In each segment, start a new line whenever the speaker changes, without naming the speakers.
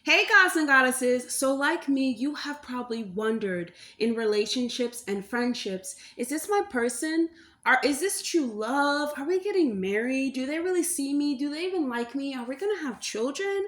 Hey, gods and goddesses. So, like me, you have probably wondered in relationships and friendships, is this my person? Is this true love? Are we getting married? Do they really see me? Do they even like me? Are we going to have children?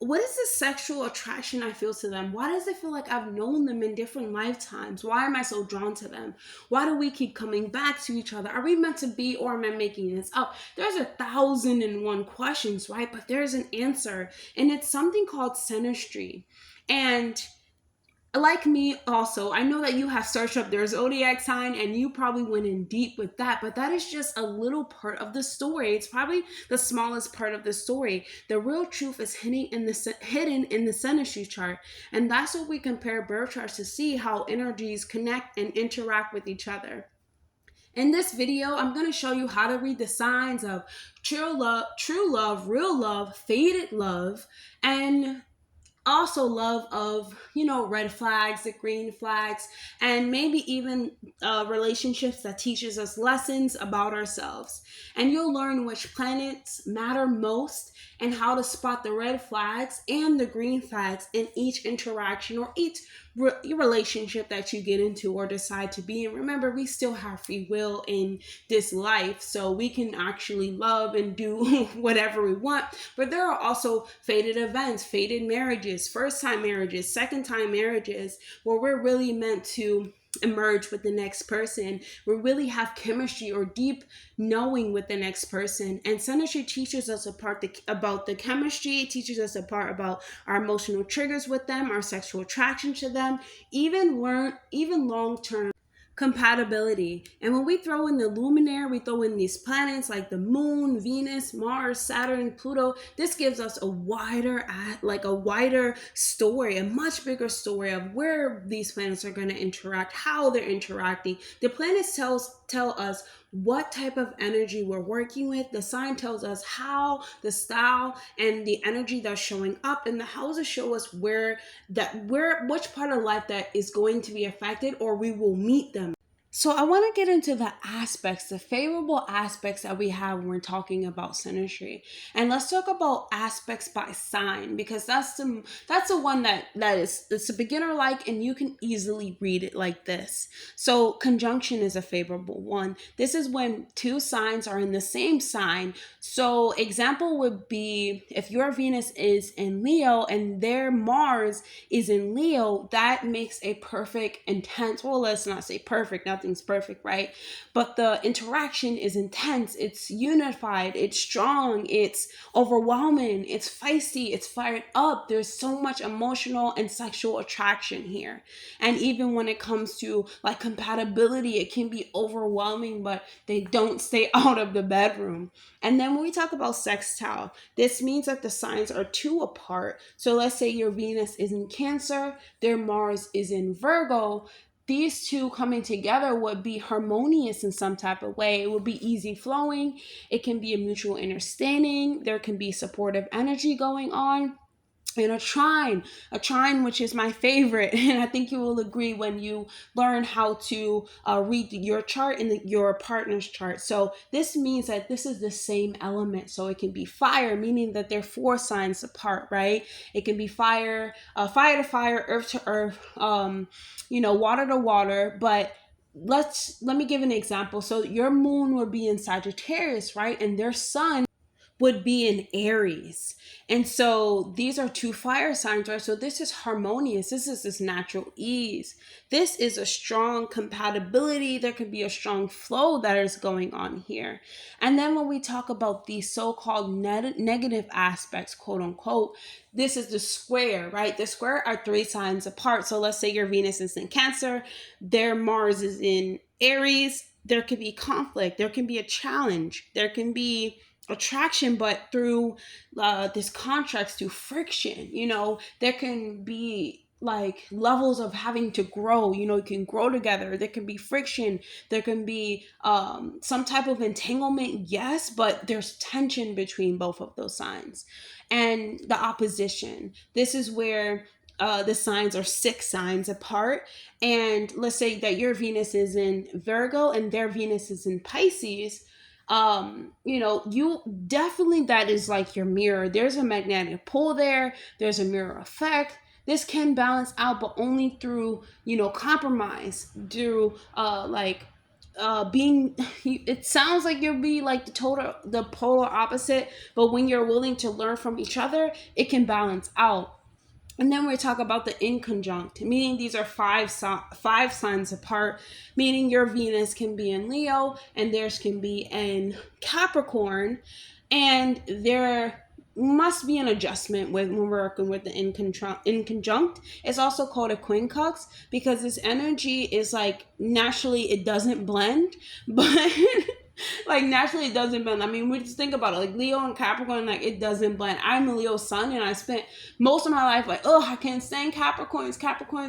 What is the sexual attraction I feel to them? Why does it feel like I've known them in different lifetimes? Why am I so drawn to them? Why do we keep coming back to each other? Are we meant to be, or am I making this up? There's 1,001 questions, right? But there's an answer, and it's something called synastry. And like me also, I know that you have searched up their zodiac sign and you probably went in deep with that, but that is just a little part of the story. It's probably the smallest part of the story. The real truth is hidden in the synastry chart, and that's what we compare birth charts to see how energies connect and interact with each other. In this video, I'm going to show you how to read the signs of true love, real love, faded love, and also love of red flags, the green flags, and maybe even relationships that teaches us lessons about ourselves. And you'll learn which planets matter most and how to spot the red flags and the green flags in each interaction or each relationship that you get into or decide to be in. Remember, we still have free will in this life, so we can actually love and do whatever we want. But there are also fated events, fated marriages, first time marriages, second time marriages, where we're really meant to emerge with the next person. We really have chemistry or deep knowing with the next person. And synastry teaches us about the chemistry. It teaches us about our emotional triggers with them, our sexual attraction to them, even long term compatibility. And when we throw in the luminary, we throw in these planets like the moon, Venus, Mars, Saturn, Pluto. This gives us a wider story, a much bigger story of where these planets are going to interact, how they're interacting. The planets tell us what type of energy we're working with. The sign tells us how, the style, and the energy that's showing up, and the houses show us which part of life that is going to be affected, or we will meet them. So I want to get into the favorable aspects that we have when we're talking about synastry. And let's talk about aspects by sign, because that's the one that it's a beginner like, and you can easily read it like this. So conjunction is a favorable one. This is when two signs are in the same sign. So example would be if your Venus is in Leo and their Mars is in Leo, that makes a perfect intense, well, let's not say perfect, nothing's perfect, right? But the interaction is intense, it's unified, it's strong, it's overwhelming, it's feisty, it's fired up. There's so much emotional and sexual attraction here. And even when it comes to like compatibility, it can be overwhelming, but they don't stay out of the bedroom. And then when we talk about sextile, this means that the signs are two apart. So let's say your Venus is in Cancer, their Mars is in Virgo. These two coming together would be harmonious in some type of way. It would be easy flowing. It can be a mutual understanding. There can be supportive energy going on. And a trine, which is my favorite, and I think you will agree when you learn how to read your chart and your partner's chart. So this means that this is the same element. So it can be fire, meaning that they're 4 signs apart, right? It can be fire, fire to fire, earth to earth, water to water. But let me give an example. So your moon would be in Sagittarius, right? And their sun would be in Aries. And so these are 2 fire signs, right? So this is harmonious. This is this natural ease. This is a strong compatibility. There could be a strong flow that is going on here. And then when we talk about these so-called negative aspects, quote unquote, this is the square, right? The square are 3 signs apart. So let's say your Venus is in Cancer, their Mars is in Aries. There could be conflict. There can be a challenge. There can be attraction, but through this contracts to friction. There can be like levels of having to grow. You can grow together. There can be friction. There can be some type of entanglement, yes, but there's tension between both of those signs. And the opposition, this is where the signs are 6 signs apart. And let's say that your Venus is in Virgo and their Venus is in Pisces. You definitely, that is like your mirror. There's a magnetic pull there, there's a mirror effect. This can balance out, but only through, compromise, through being it sounds like you'll be like the polar opposite, but when you're willing to learn from each other, it can balance out. And then we talk about the inconjunct, meaning these are five signs apart, meaning your Venus can be in Leo and theirs can be in Capricorn. And there must be an adjustment when we're working with the inconjunct. It's also called a quincunx because this energy is like naturally it doesn't blend, but like naturally it doesn't blend. I mean, we just think about it, like Leo and Capricorn, like it doesn't blend. I'm a Leo sun, and I spent most of my life like, oh, I can't stand Capricorns,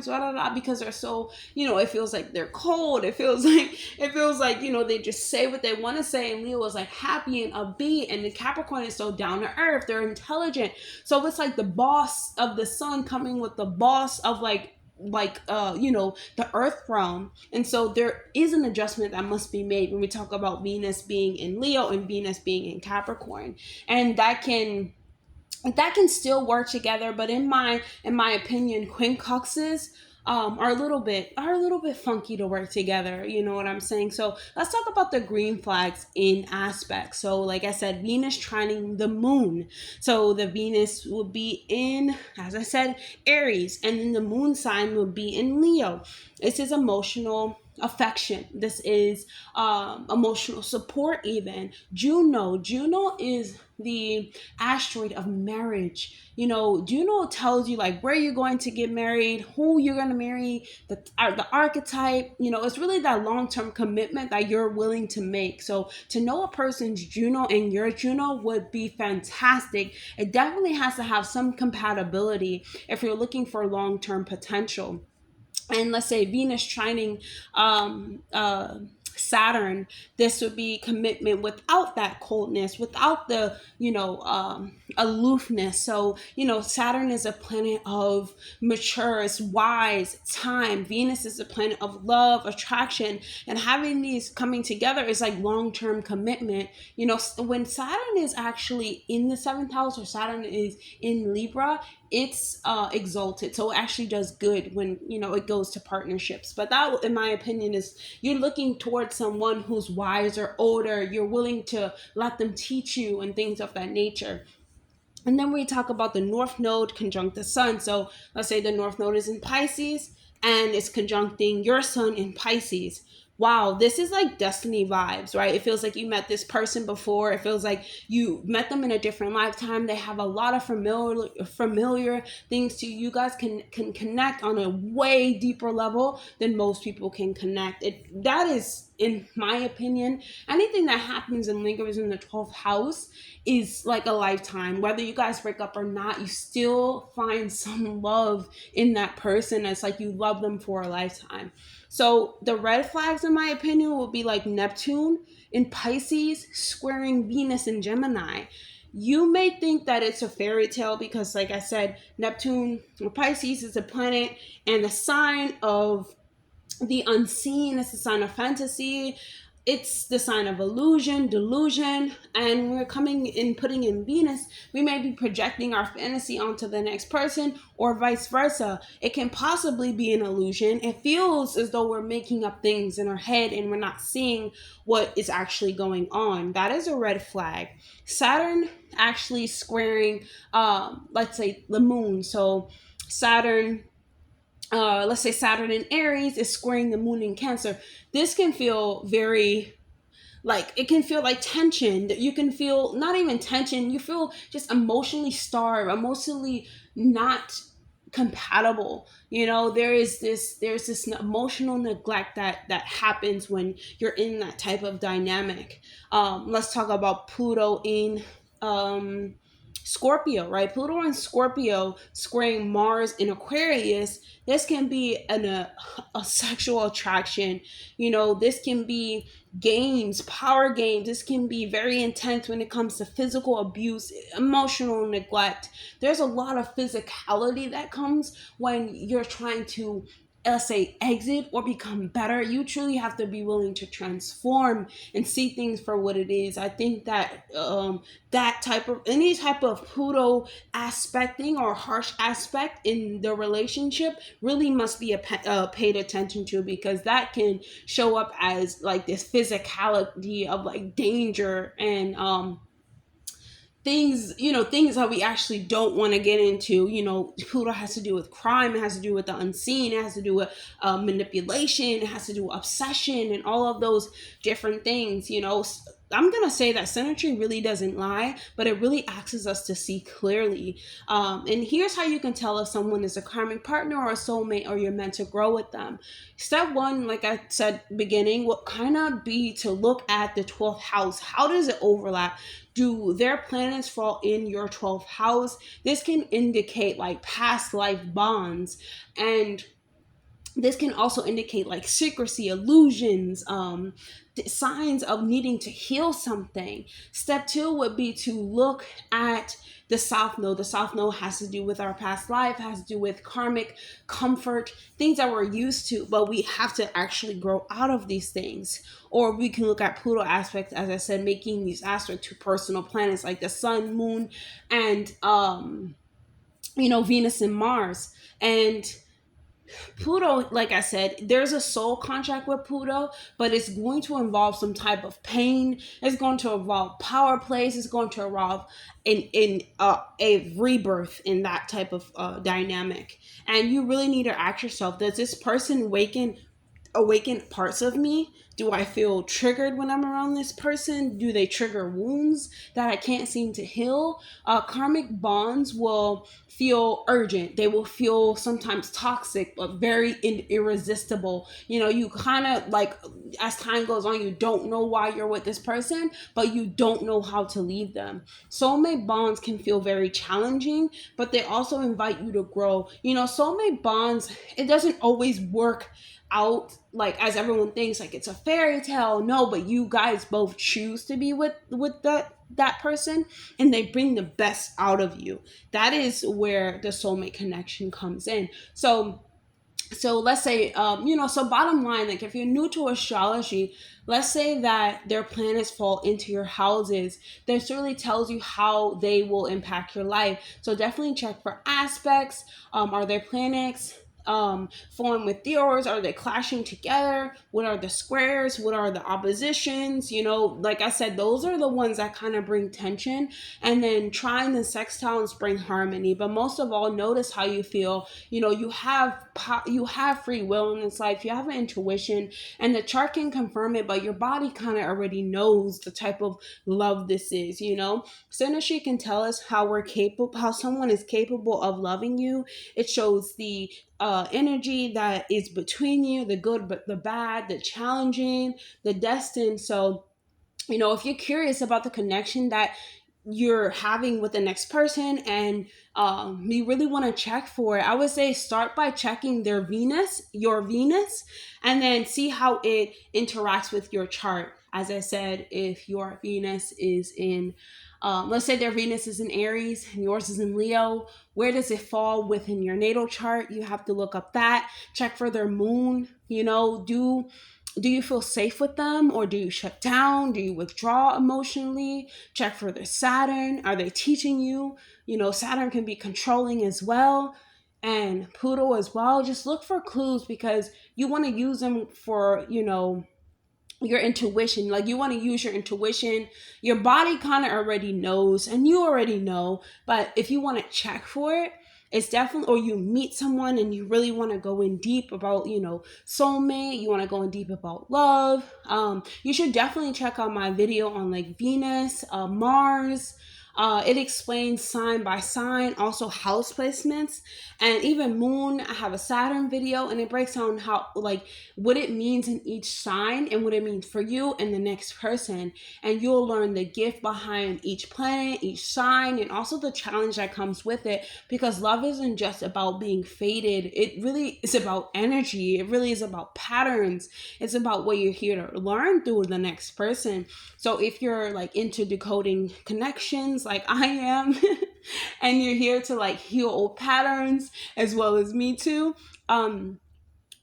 blah, blah, blah, because they're so, it feels like they're cold. It feels like they just say what they want to say, and Leo is like happy and upbeat, and the Capricorn is so down to earth. They're intelligent. So it's like the boss of the sun coming with the boss of the earth realm. And so there is an adjustment that must be made when we talk about Venus being in Leo and Venus being in Capricorn. And that can still work together, but in my opinion, quincunxes are a little bit funky to work together. You know what I'm saying? So let's talk about the green flags in aspects. So like I said, Venus trining the moon. So the Venus will be in, as I said, Aries, and then the moon sign will be in Leo. This is emotional affection. This is emotional support. Even Juno is the asteroid of marriage. Juno tells you like where you're going to get married, who you're going to marry, the archetype. It's really that long-term commitment that you're willing to make. So to know a person's Juno and your Juno would be fantastic. It definitely has to have some compatibility if you're looking for long-term potential. And let's say Venus trining Saturn, this would be commitment without that coldness, without the aloofness. So Saturn is a planet of mature, it's wise, time. Venus is a planet of love, attraction, and having these coming together is like long-term commitment. When Saturn is actually in the seventh house, or Saturn is in Libra, it's exalted, so it actually does good when it goes to partnerships. But that, in my opinion, is you're looking towards someone who's wiser, older, you're willing to let them teach you and things of that nature. And then we talk about the North Node conjunct the Sun. So let's say the North Node is in Pisces and it's conjuncting your Sun in Pisces. Wow, this is like destiny vibes, right? It feels like you met this person before. It feels like you met them in a different lifetime. They have a lot of familiar things to you. You guys can connect on a way deeper level than most people can connect. That is, in my opinion, anything that happens and lingers in the 12th house is like a lifetime. Whether you guys break up or not, you still find some love in that person. It's like you love them for a lifetime. So the red flags, in my opinion, will be like Neptune in Pisces squaring Venus in Gemini. You may think that it's a fairy tale because, like I said, Neptune or Pisces is a planet and the sign of the unseen. It's a sign of fantasy. It's the sign of illusion, delusion, and we're coming in, putting in Venus, we may be projecting our fantasy onto the next person or vice versa. It can possibly be an illusion. It feels as though we're making up things in our head and we're not seeing what is actually going on. That is a red flag. Saturn actually squaring, let's say, the moon. So Saturn, let's say Saturn in Aries is squaring the moon in Cancer. This can feel very, like, it can feel like tension. You can feel not even tension. You feel just emotionally starved, emotionally not compatible. There's this emotional neglect that happens when you're in that type of dynamic. Let's talk about Pluto in Scorpio, right? Pluto and Scorpio squaring Mars in Aquarius. This can be a sexual attraction. This can be games, power games. This can be very intense when it comes to physical abuse, emotional neglect. There's a lot of physicality that comes when you're trying to let's say, exit or become better. You truly have to be willing to transform and see things for what it is. I think that that type of, any type of Pluto aspecting or harsh aspect in the relationship really must be paid attention to, because that can show up as like this physicality of like danger and things, things that we actually don't want to get into. Pluto has to do with crime, it has to do with the unseen, it has to do with manipulation, it has to do with obsession, and all of those different things. I'm gonna say that Synastry really doesn't lie, but it really asks us to see clearly. And here's how you can tell if someone is a karmic partner or a soulmate, or you're meant to grow with them. Step one, like I said beginning, would kind of be to look at the 12th house. How does it overlap? Do their planets fall in your 12th house? This can indicate like past life bonds, and this can also indicate like secrecy, illusions, signs of needing to heal something. Step two would be to look at the South Node. The South Node has to do with our past life, has to do with karmic comfort, things that we're used to, but we have to actually grow out of these things. Or we can look at Pluto aspects, as I said, making these aspects to personal planets like the Sun, Moon, and Venus and Mars. And Pluto, like I said, there's a soul contract with Pluto, but it's going to involve some type of pain. It's going to involve power plays. It's going to involve a rebirth in that type of dynamic. And you really need to ask yourself: does this person awaken parts of me? Do I feel triggered when I'm around this person? Do they trigger wounds that I can't seem to heal? Karmic bonds will feel urgent. They will feel sometimes toxic, but very irresistible. You kind of like, as time goes on, you don't know why you're with this person, but you don't know how to leave them. Soulmate bonds can feel very challenging, but they also invite you to grow. Soulmate bonds, it doesn't always work out like as everyone thinks, like it's a fairy tale. No, but you guys both choose to be with that person, and they bring the best out of you. That is where the soulmate connection comes in. So let's say, so bottom line, like if you're new to astrology, let's say that their planets fall into your houses. This really tells you how they will impact your life. So definitely check for aspects. Are their planets falling with yours? Are they clashing together? What are the squares? What are the oppositions? Like I said, those are the ones that kind of bring tension. And then trine and sextiles bring harmony. But most of all, notice how you feel. You have free will in this life. You have an intuition, and the chart can confirm it, but your body kind of already knows the type of love this is. Synastry can tell us how someone is capable of loving you. It shows the energy that is between you, the good, but the bad, the challenging, the destined. So, if you're curious about the connection that you're having with the next person, and you really want to check for it, I would say start by checking your Venus, and then see how it interacts with your chart. As I said, if your Venus is in let's say their Venus is in Aries and yours is in Leo, where does it fall within your natal chart? You have to look up that. Check for their moon. Do you feel safe with them, or do you shut down? Do you withdraw emotionally? Check for their Saturn. Are they teaching you? Saturn can be controlling as well, and Pluto as well. Just look for clues, because you want to use them for, your intuition. Like, you want to use your intuition. Your body kind of already knows, and you already know, but if you want to check for it, it's definitely, or you meet someone and you really want to go in deep about, soulmate, you want to go in deep about love, you should definitely check out my video on like Venus, Mars. It explains sign by sign, also house placements, and even moon. I have a Saturn video, and it breaks down how, like, what it means in each sign and what it means for you and the next person. And you'll learn the gift behind each planet, each sign, and also the challenge that comes with it. Because love isn't just about being fated. It really is about energy. It really is about patterns. It's about what you're here to learn through the next person. So if you're like into decoding connections, like I am, and you're here to like heal old patterns as well as me too,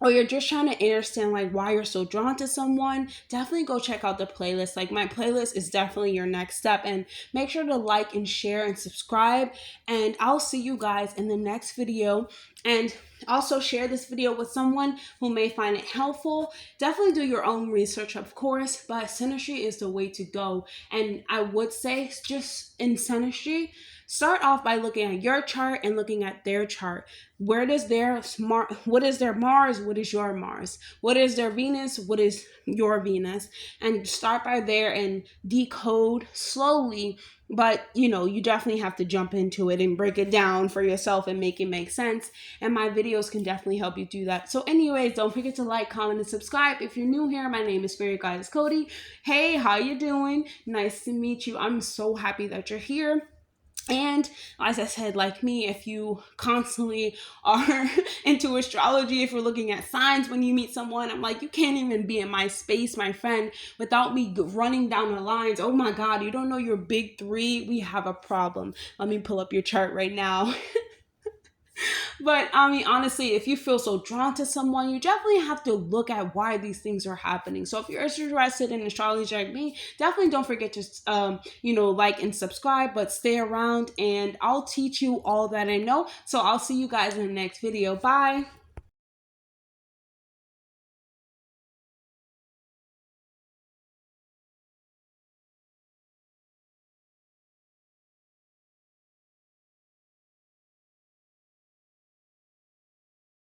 or you're just trying to understand like why you're so drawn to someone, definitely go check out the playlist. Like my playlist is definitely your next step. And make sure to like and share and subscribe. And I'll see you guys in the next video. And also share this video with someone who may find it helpful. Definitely do your own research, of course, but Synastry is the way to go. And I would say just in Synastry, start off by looking at your chart and looking at their chart. Where does their smart, what is their Mars? What is your Mars? What is their Venus? What is your Venus? And start by there and decode slowly. But you definitely have to jump into it and break it down for yourself and make it make sense. And my videos can definitely help you do that. So anyways, don't forget to like, comment, and subscribe. If you're new here, my name is Fairy Goddess Cody. Hey, how you doing? Nice to meet you. I'm so happy that you're here. And as I said, like me, if you constantly are into astrology, if you're looking at signs when you meet someone, I'm like, you can't even be in my space, my friend, without me running down the lines. Oh my God, you don't know your big three? We have a problem. Let me pull up your chart right now. But I mean, honestly, if you feel so drawn to someone, you definitely have to look at why these things are happening. So if you're interested in astrology like me, definitely don't forget to, like and subscribe, but stay around and I'll teach you all that I know. So I'll see you guys in the next video. Bye.